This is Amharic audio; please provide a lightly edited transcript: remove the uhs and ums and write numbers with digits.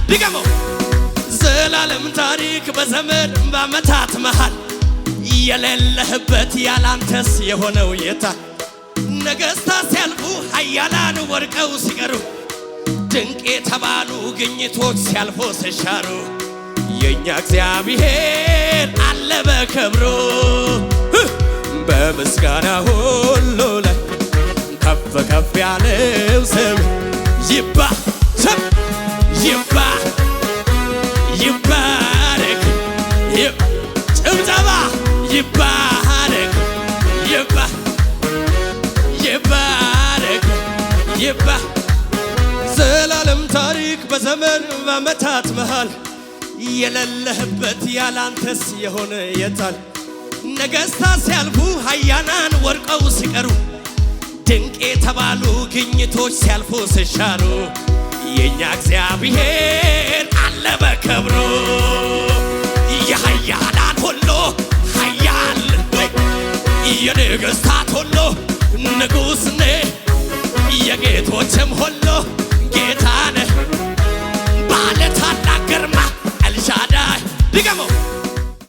ድገመው ዘላለም ታሪክ በዘመን በዓመታት መሃል የሌለህበት ያላንተስ የሆነው የታል? ነገሥታት ሲያልፉ ኃያላን ወድቀው ሲቀሩ ድንቅ የተባሉ ግኝቶች ሲያልፉ ሲሻሩ የእኛ እግዚአብሔር አለ በክብሩ በምስጋና ሁሉ ላይ ከፍ ከፍ ያለው ስም ይባረክ ጭብጨባ ይባረክ ዘላለም ታሪክ በዘመን በዓመታት መሃል የሌለህበት ያላንተስ የሆነ የታል? ነገሥታት ሲያልፉ ኃያላን ወድቀው ሲቀሩ ድንቅ የተባሉ ግኝቶች ሲያልፉ ሲሻሩ የእኛ እግዚአብሔር አለ በክብሩ የኃያላን ሁሉ ኃያል የነገሥታት ሁሉ ንጉሥ ነህ የጌቶችም ሁሉ ጌታ ነህ